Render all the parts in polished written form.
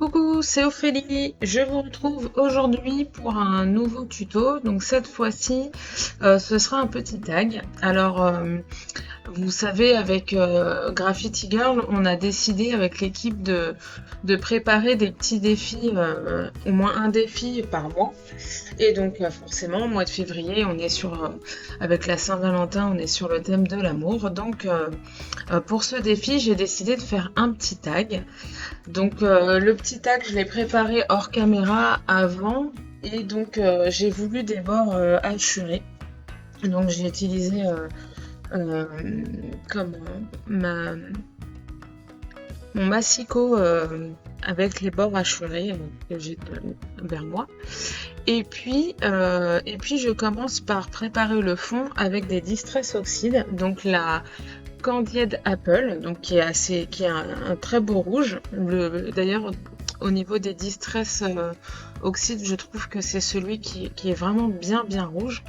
Coucou, c'est Ophélie. Je vous retrouve aujourd'hui pour un nouveau tuto. Donc cette fois-ci, ce sera un petit tag. Alors, vous savez, avec Graffiti Girl, on a décidé avec l'équipe de préparer des petits défis, au moins un défi par mois. Et donc forcément, au mois de février, on est avec la Saint-Valentin, on est sur le thème de l'amour. Donc pour ce défi, j'ai décidé de faire un petit tag. Donc le petit tag, je l'ai préparé hors caméra avant. Et donc j'ai voulu des bords hachurés. Donc j'ai utilisé euh, comme ma, mon massicot avec les bords hachurés que j'ai vers moi. Et puis je commence par préparer le fond avec des Distress Oxide, donc la Candied Apple, donc qui est un très beau rouge. D'ailleurs, au niveau des Distress Oxide, je trouve que c'est celui qui est vraiment bien rouge.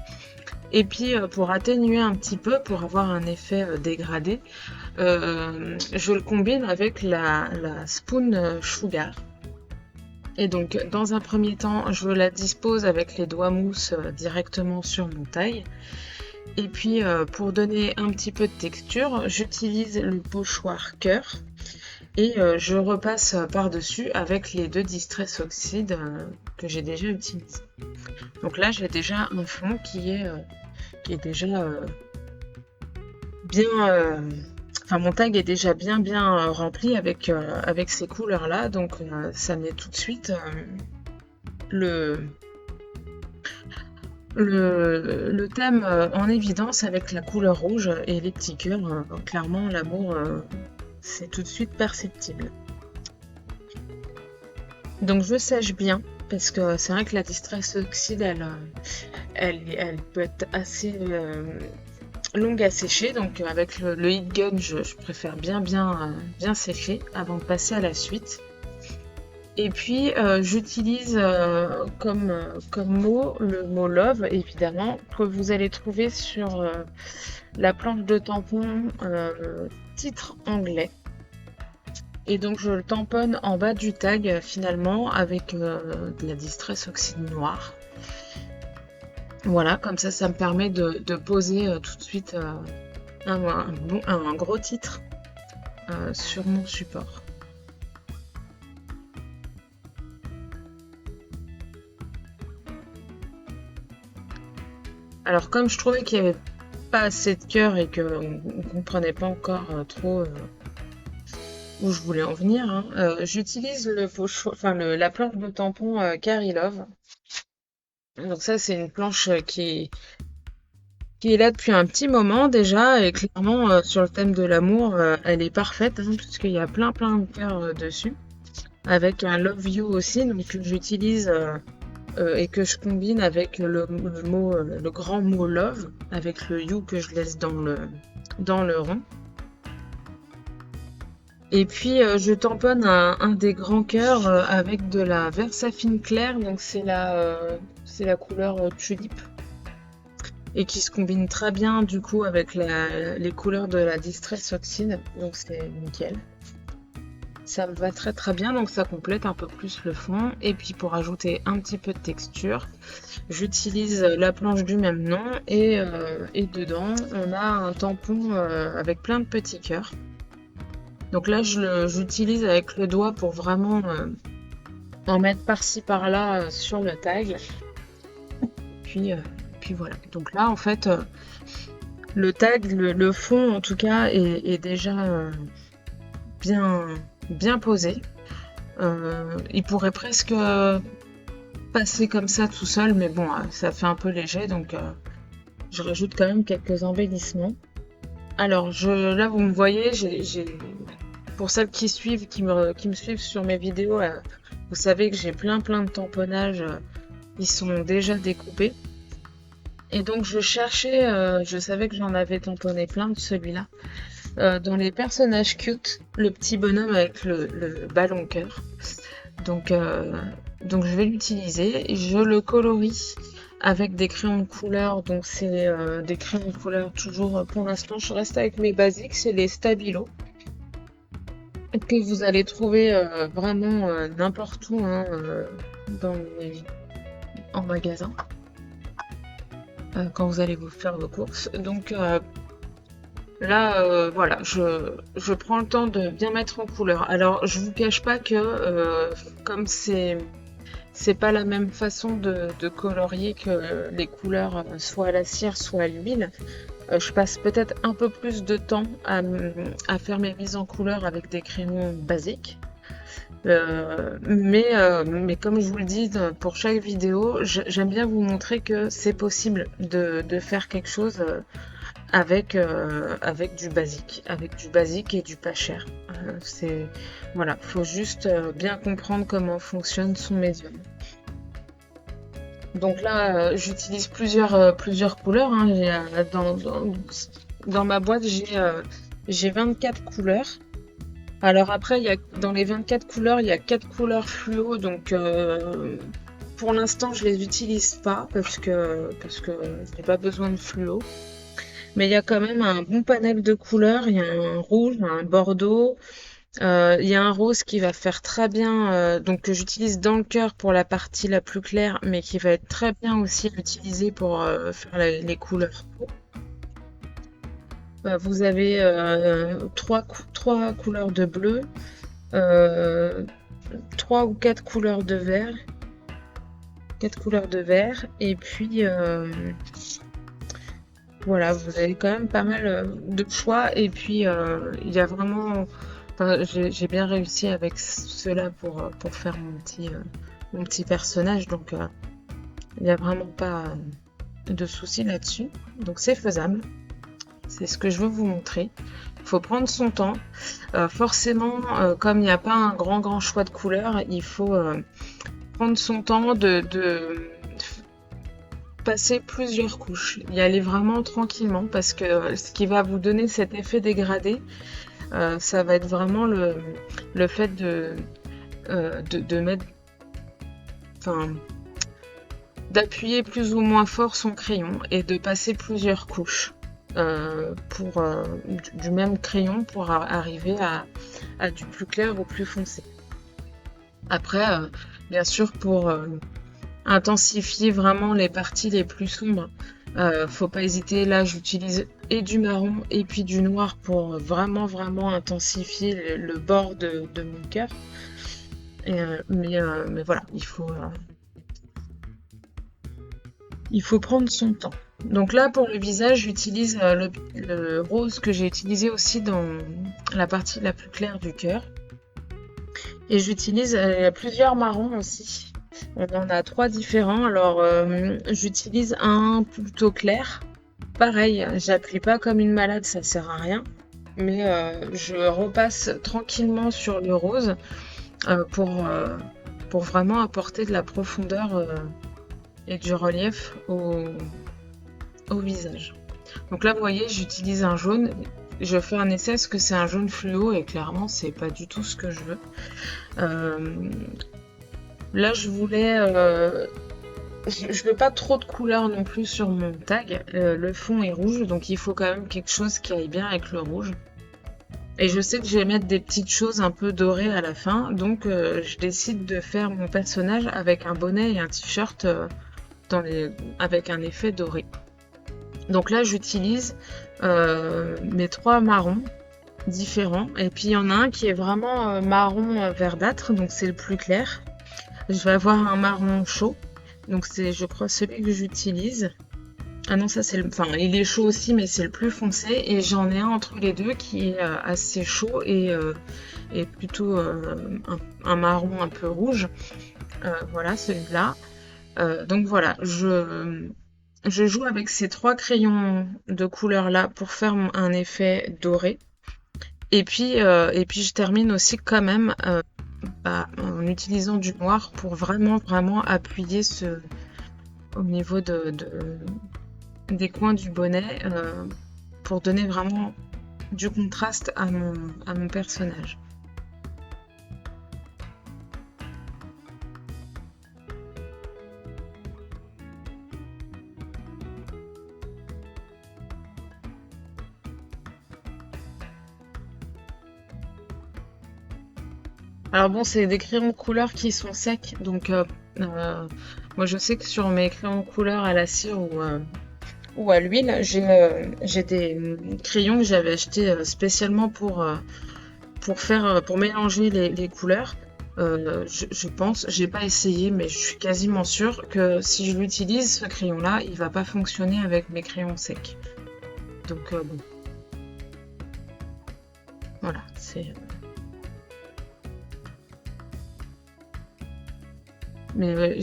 Et puis pour atténuer un petit peu, pour avoir un effet dégradé, je le combine avec la Spoon Sugar. Et donc, dans un premier temps, je la dispose avec les doigts mousse directement sur mon taille. Et puis, pour donner un petit peu de texture, j'utilise le pochoir cœur et je repasse par-dessus avec les deux Distress Oxide que j'ai déjà utilisés. Donc là, j'ai déjà un fond qui est déjà bien... Enfin, mon tag est déjà bien rempli avec ces couleurs-là, donc ça met tout de suite le thème en évidence avec la couleur rouge et les petits cœurs. Clairement, l'amour, c'est tout de suite perceptible. Donc je sèche bien, parce que c'est vrai que la Distress Oxide, elle peut être assez longue à sécher, donc avec le heat gun, je préfère bien sécher avant de passer à la suite. Et puis j'utilise comme mot le mot love, évidemment, que vous allez trouver sur la planche de tampon titre anglais. Et donc je le tamponne en bas du tag finalement avec de la Distress Oxide noire. Voilà, comme ça me permet de poser tout de suite un gros titre sur mon support. Alors comme je trouvais qu'il n'y avait pas assez de cœur et qu'on ne comprenait pas encore trop où je voulais en venir, hein, j'utilise la planche de tampon Carry Love. Donc ça c'est une planche qui est là depuis un petit moment déjà, et clairement sur le thème de l'amour, elle est parfaite, hein, puisqu'il y a plein de cœurs dessus, avec un Love You aussi, donc que j'utilise et que je combine avec le grand mot Love, avec le You que je laisse dans le rond. Et puis je tamponne un des grands cœurs avec de la Versafine claire, donc c'est la couleur tulipe, et qui se combine très bien du coup avec les couleurs de la Distress Oxide, donc c'est nickel. Ça me va très bien, donc ça complète un peu plus le fond. Et puis pour ajouter un petit peu de texture, j'utilise la planche du même nom, et dedans on a un tampon avec plein de petits cœurs. Donc là j'utilise avec le doigt pour vraiment en mettre par-ci par-là sur le tag. Puis voilà. Donc là en fait le tag, le fond en tout cas est déjà bien posé. Il pourrait presque passer comme ça tout seul, mais bon, ça fait un peu léger, donc je rajoute quand même quelques embellissements. Alors là vous me voyez, pour celles qui me suivent sur mes vidéos, vous savez que j'ai plein de tamponnages, ils sont déjà découpés. Et donc je cherchais, je savais que j'en avais tamponné plein de celui-là. Dans les personnages cute, le petit bonhomme avec le ballon cœur. Donc je vais l'utiliser. Je le colorie avec des crayons de couleur. Donc c'est des crayons de couleur toujours, pour l'instant je reste avec mes basiques, c'est les Stabilo. que vous allez trouver vraiment n'importe où, hein, dans en magasin, quand vous allez vous faire vos courses. Donc là, voilà, je prends le temps de bien mettre en couleur. Alors, je vous cache pas que comme c'est pas la même façon de colorier que les couleurs, soit à la cire, soit à l'huile. Je passe peut-être un peu plus de temps à faire mes mises en couleur avec des crayons basiques. Mais comme je vous le dis pour chaque vidéo, j'aime bien vous montrer que c'est possible de faire quelque chose avec du basique et du pas cher. Voilà, faut juste bien comprendre comment fonctionne son médium. Donc là, j'utilise plusieurs couleurs, hein. Dans ma boîte, j'ai 24 couleurs. Alors après, dans les 24 couleurs, il y a 4 couleurs fluo, donc pour l'instant, je les utilise pas parce que je n'ai pas besoin de fluo. Mais il y a quand même un bon panel de couleurs. Il y a un rouge, un bordeaux, il y a un rose qui va faire très bien, donc que j'utilise dans le cœur pour la partie la plus claire, mais qui va être très bien aussi utilisé pour faire les couleurs. Vous avez trois couleurs de bleu, euh, trois ou quatre couleurs de vert, et puis voilà, vous avez quand même pas mal de choix, et puis il y a vraiment, enfin, j'ai bien réussi avec cela pour faire mon petit personnage, donc il n'y a vraiment pas de souci là-dessus, donc c'est faisable. C'est ce que je veux vous montrer. Il faut prendre son temps. Forcément, comme il n'y a pas un grand choix de couleurs, il faut prendre son temps de passer plusieurs couches. Y aller vraiment tranquillement parce que ce qui va vous donner cet effet dégradé, ça va être vraiment le fait de mettre, enfin, d'appuyer plus ou moins fort son crayon et de passer plusieurs couches. Pour du même crayon pour arriver à du plus clair au plus foncé. Après, bien sûr, pour intensifier vraiment les parties les plus sombres, faut pas hésiter. Là, j'utilise et du marron et puis du noir pour vraiment intensifier le bord de mon cœur. Mais voilà, il faut prendre son temps. Donc là, pour le visage, j'utilise le rose que j'ai utilisé aussi dans la partie la plus claire du cœur. Et j'utilise plusieurs marrons aussi. On en a 3 différents. Alors, j'utilise un plutôt clair. Pareil, j'appuie pas comme une malade, ça sert à rien. Mais je repasse tranquillement sur le rose euh, pour, euh, pour vraiment apporter de la profondeur et du relief au visage. Donc là, vous voyez, j'utilise un jaune. Je fais un essai parce que c'est un jaune fluo et clairement, c'est pas du tout ce que je veux. Là, je voulais. Je veux pas trop de couleurs non plus sur mon tag. Le fond est rouge, donc il faut quand même quelque chose qui aille bien avec le rouge. Et je sais que je vais mettre des petites choses un peu dorées à la fin, donc je décide de faire mon personnage avec un bonnet et un t-shirt avec un effet doré. Donc là, j'utilise mes 3 marrons différents. Et puis, il y en a un qui est vraiment marron verdâtre, donc c'est le plus clair. Je vais avoir un marron chaud, donc c'est, je crois, celui que j'utilise. Ah non, ça c'est enfin, il est chaud aussi, mais c'est le plus foncé. Et j'en ai un entre les deux qui est assez chaud et plutôt un marron un peu rouge. Voilà, celui-là. Donc voilà, je joue avec ces 3 crayons de couleur là pour faire un effet doré. Et puis je termine aussi quand même en utilisant du noir pour vraiment appuyer au niveau des coins du bonnet pour donner vraiment du contraste à mon personnage. Alors bon, c'est des crayons de couleur qui sont secs, donc euh, moi je sais que sur mes crayons de couleur à la cire ou à l'huile, j'ai des crayons que j'avais achetés spécialement pour mélanger les couleurs. Je pense, j'ai pas essayé, mais je suis quasiment sûre que si je l'utilise, ce crayon-là, il va pas fonctionner avec mes crayons secs. Donc bon, voilà, c'est. Mais ouais,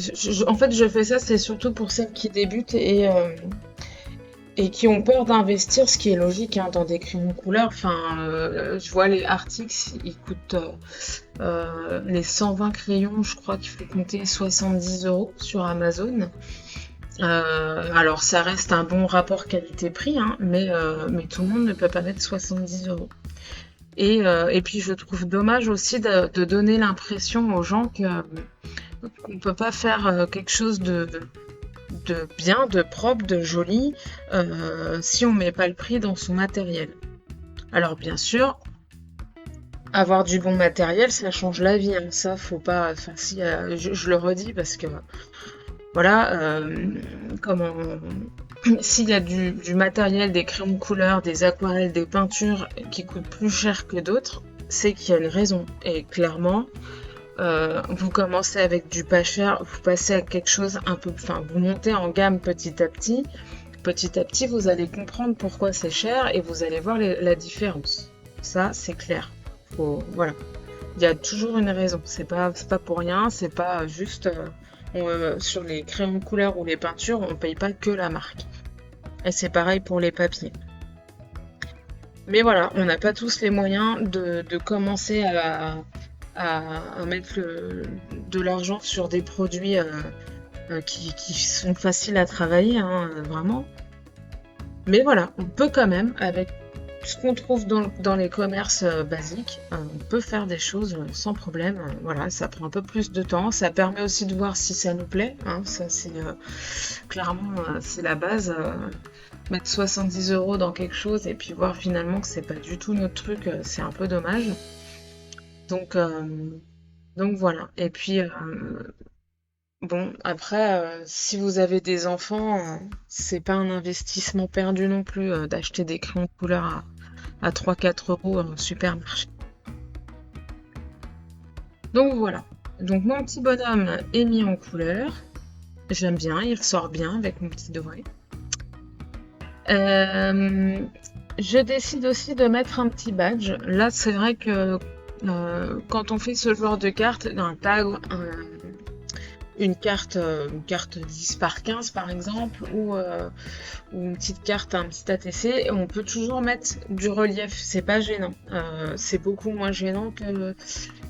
en fait, je fais ça, c'est surtout pour celles qui débutent et qui ont peur d'investir, ce qui est logique hein, dans des crayons de couleur. Enfin, je vois les Artix, ils coûtent les 120 crayons, je crois qu'il faut compter 70 € sur Amazon. Alors, ça reste un bon rapport qualité-prix, hein, mais tout le monde ne peut pas mettre 70 €. Et puis, je trouve dommage aussi de donner l'impression aux gens qu'on ne peut pas faire quelque chose de bien, de propre, de joli, si on met pas le prix dans son matériel. Alors bien sûr, avoir du bon matériel, ça change la vie, hein. Ça, faut pas. Enfin, si, je le redis parce que voilà, comment. S'il y a du matériel, des crayons de couleur, des aquarelles, des peintures qui coûtent plus cher que d'autres, c'est qu'il y a une raison. Et clairement, vous commencez avec du pas cher, vous passez à quelque chose un peu, enfin, vous montez en gamme petit à petit. Petit à petit, vous allez comprendre pourquoi c'est cher et vous allez voir la différence. Ça, c'est clair. Voilà. Il y a toujours une raison. C'est pas pour rien. C'est pas juste sur les crayons de couleur ou les peintures, on paye pas que la marque. Et c'est pareil pour les papiers. Mais voilà, on n'a pas tous les moyens de commencer à mettre de l'argent sur des produits qui sont faciles à travailler, hein, vraiment. Mais voilà, on peut quand même, avec ce qu'on trouve dans les commerces basiques, on peut faire des choses sans problème. Voilà, ça prend un peu plus de temps. Ça permet aussi de voir si ça nous plaît, hein. Ça, c'est clairement, c'est la base. Mettre 70 € dans quelque chose et puis voir finalement que c'est pas du tout notre truc, c'est un peu dommage. Donc, voilà. Et puis, bon, après, si vous avez des enfants, c'est pas un investissement perdu non plus d'acheter des crayons de couleur à 3-4 € au supermarché. Donc voilà. Donc mon petit bonhomme est mis en couleur. J'aime bien, il ressort bien avec mon petit doigt. Je décide aussi de mettre un petit badge. Là, c'est vrai que quand on fait ce genre de carte, un tag, une carte 10 par 15 par exemple, ou une petite carte, un petit ATC, on peut toujours mettre du relief, c'est pas gênant. C'est beaucoup moins gênant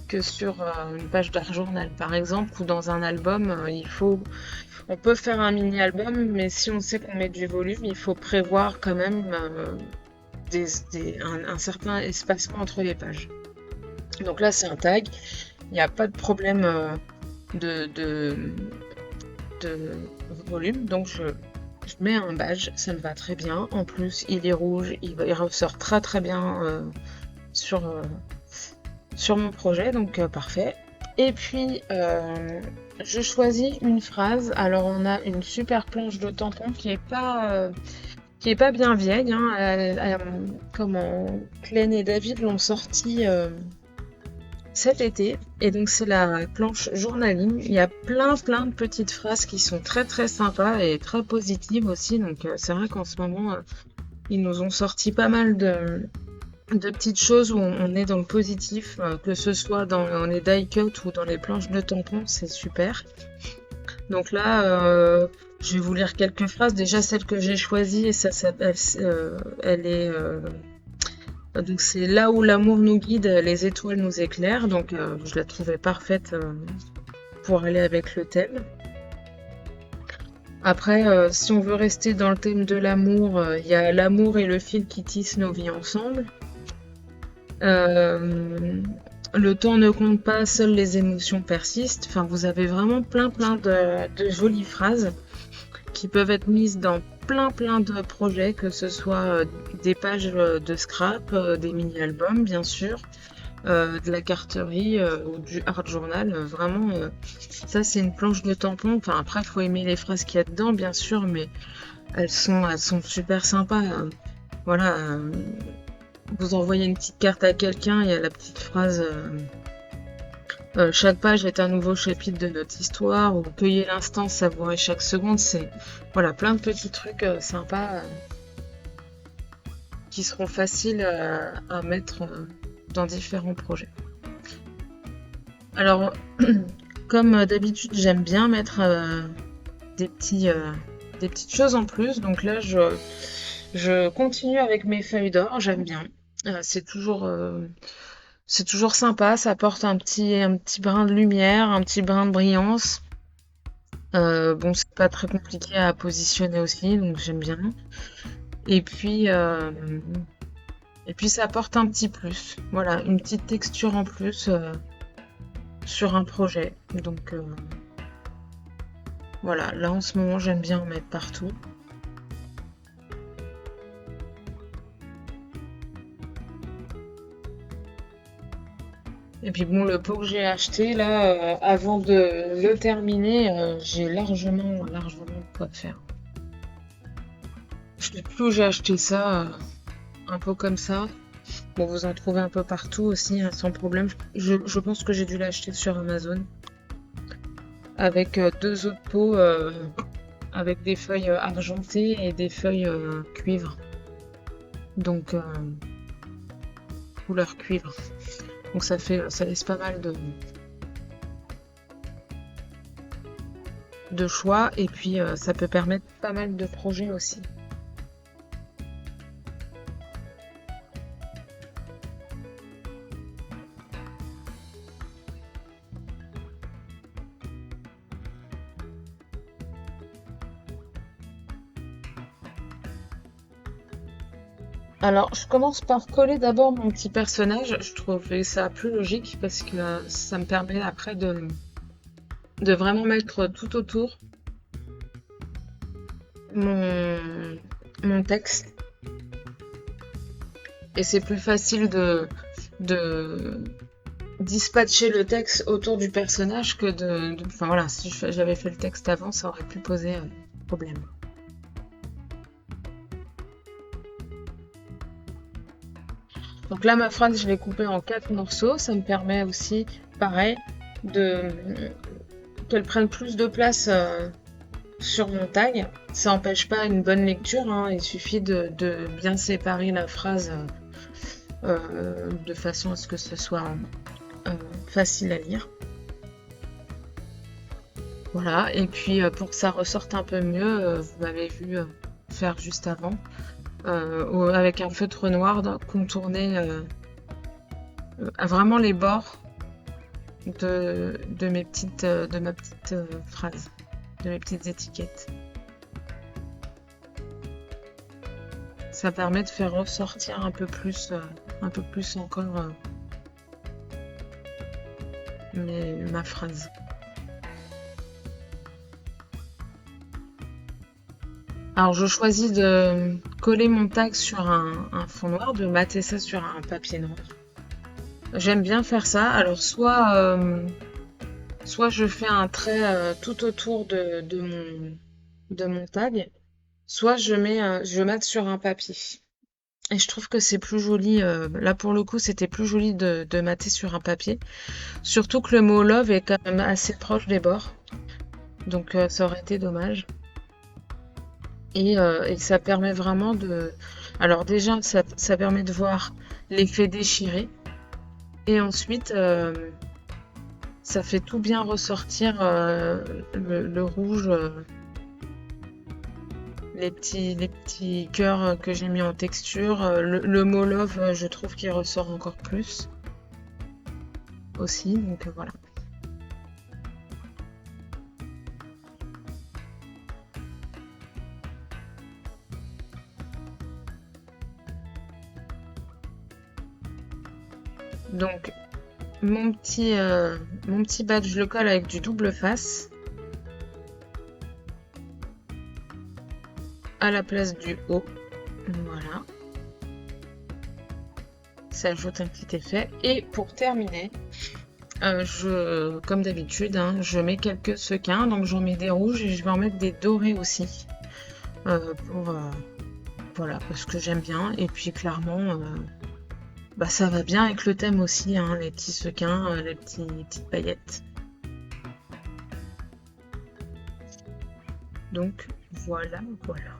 que sur une page d'art journal par exemple, ou dans un album, on peut faire un mini-album, mais si on sait qu'on met du volume, il faut prévoir quand même un certain espacement entre les pages. Donc là, c'est un tag, il n'y a pas de problème de volume, donc je mets un badge, ça me va très bien. En plus, il est rouge, il ressort très très bien sur mon projet, donc parfait. Et puis, je choisis une phrase. Alors, on a une super planche de tampons qui est pas bien vieille, hein. Comment Klein et David l'ont sortie cet été. Et donc, c'est la planche journaling. Il y a plein de petites phrases qui sont très très sympas et très positives aussi. Donc, c'est vrai qu'en ce moment, ils nous ont sorti pas mal de petites choses où on est dans le positif, que ce soit dans les die cut ou dans les planches de tampons, c'est super. Donc là, je vais vous lire quelques phrases. Déjà, celle que j'ai choisie, et ça s'appelle, elle est donc c'est là où l'amour nous guide, les étoiles nous éclairent. Donc je la trouvais parfaite pour aller avec le thème. Après, si on veut rester dans le thème de l'amour, il y a l'amour et le fil qui tissent nos vies ensemble. Le temps ne compte pas, seules les émotions persistent. Enfin, vous avez vraiment plein de jolies phrases qui peuvent être mises dans plein de projets, que ce soit des pages de scrap, des mini-albums bien sûr, de la carterie ou du art journal. Vraiment, ça c'est une planche de tampon. Enfin, après, il faut aimer les phrases qu'il y a dedans, bien sûr, mais elles sont super sympas. Voilà, vous envoyez une petite carte à quelqu'un, il y a la petite phrase chaque page est un nouveau chapitre de notre histoire, ou cueillez l'instant, savourer chaque seconde. C'est voilà, plein de petits trucs sympas qui seront faciles à mettre dans différents projets. Alors, comme d'habitude, j'aime bien mettre des petites choses en plus. Donc là, je continue avec mes feuilles d'or, j'aime bien. C'est toujours sympa, ça apporte un petit brin de lumière, un petit brin de brillance. Bon, c'est pas très compliqué à positionner aussi, donc j'aime bien. Et puis, euh, et puis ça apporte un petit plus. Voilà, une petite texture en plus sur un projet. Donc voilà, là en ce moment j'aime bien en mettre partout. Et puis bon, le pot que j'ai acheté là, avant de le terminer, j'ai largement de quoi faire. Je sais plus où j'ai acheté ça, un pot comme ça. Bon, vous en trouvez un peu partout aussi, hein, sans problème. Je pense que j'ai dû l'acheter sur Amazon. Avec deux autres pots avec des feuilles argentées et des feuilles cuivre. Donc couleur cuivre. Donc ça laisse pas mal de choix et puis ça peut permettre pas mal de projets aussi. Alors, je commence par coller d'abord mon petit personnage. Je trouvais ça plus logique parce que ça me permet après de vraiment mettre tout autour mon, mon texte. Et c'est plus facile de dispatcher le texte autour du personnage que enfin voilà, si j'avais fait le texte avant, ça aurait pu poser problème. Donc là, ma phrase, je l'ai coupée en 4 morceaux. Ça me permet aussi, pareil, de qu'elle prenne plus de place sur mon tag. Ça n'empêche pas une bonne lecture, hein. Il suffit de bien séparer la phrase de façon à ce que ce soit facile à lire. Voilà, et puis pour que ça ressorte un peu mieux, vous m'avez vu faire juste avant, avec un feutre noir, contourner vraiment les bords de ma petite phrase, de mes petites étiquettes. Ça permet de faire ressortir un peu plus encore ma phrase. Alors je choisis de coller mon tag sur un fond noir, de mater ça sur un papier noir. J'aime bien faire ça. Alors soit je fais un trait tout autour de mon tag, soit je mate sur un papier. Et je trouve que c'est plus joli. Là pour le coup, c'était plus joli de mater sur un papier. Surtout que le mot love est quand même assez proche des bords. Donc ça aurait été dommage. Et ça permet vraiment de... Alors déjà, ça permet de voir l'effet déchiré. Et ensuite, ça fait tout bien ressortir le rouge, les petits cœurs que j'ai mis en texture. Le mot love, je trouve qu'il ressort encore plus aussi. Donc voilà. Donc mon petit badge, je le colle avec du double face à la place du haut. Voilà. ça ajoute un petit effet. Et pour terminer, comme d'habitude, hein, je mets quelques sequins, donc j'en mets des rouges et je vais en mettre des dorés aussi. Voilà, parce que j'aime bien. Et puis clairement, bah, ça va bien avec le thème aussi, hein, les petits sequins, les petites paillettes. Donc voilà, voilà.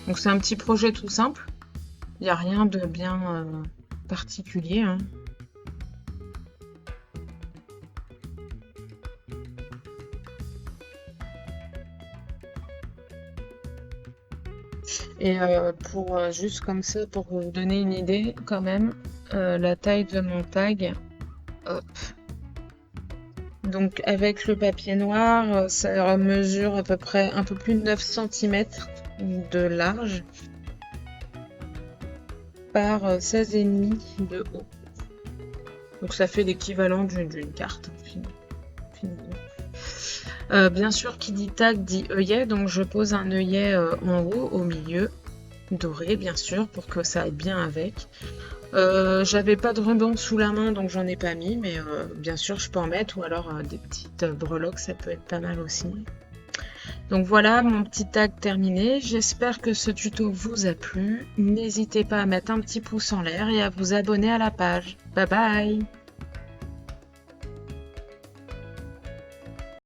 Donc c'est un petit projet tout simple. Il n'y a rien de bien particulier, hein. Et pour juste comme ça, pour vous donner une idée quand même, la taille de mon tag, hop. Donc avec le papier noir, ça mesure à peu près un peu plus de 9 cm de large par 16,5 de haut. Donc ça fait l'équivalent d'une carte. Bien sûr, qui dit tag dit œillet, donc je pose un œillet en haut, au milieu, doré bien sûr, pour que ça aille bien avec. J'avais pas de ruban sous la main, donc j'en ai pas mis, mais bien sûr je peux en mettre, ou alors des petites breloques, ça peut être pas mal aussi. Donc voilà mon petit tag terminé, j'espère que ce tuto vous a plu. N'hésitez pas à mettre un petit pouce en l'air et à vous abonner à la page. Bye bye!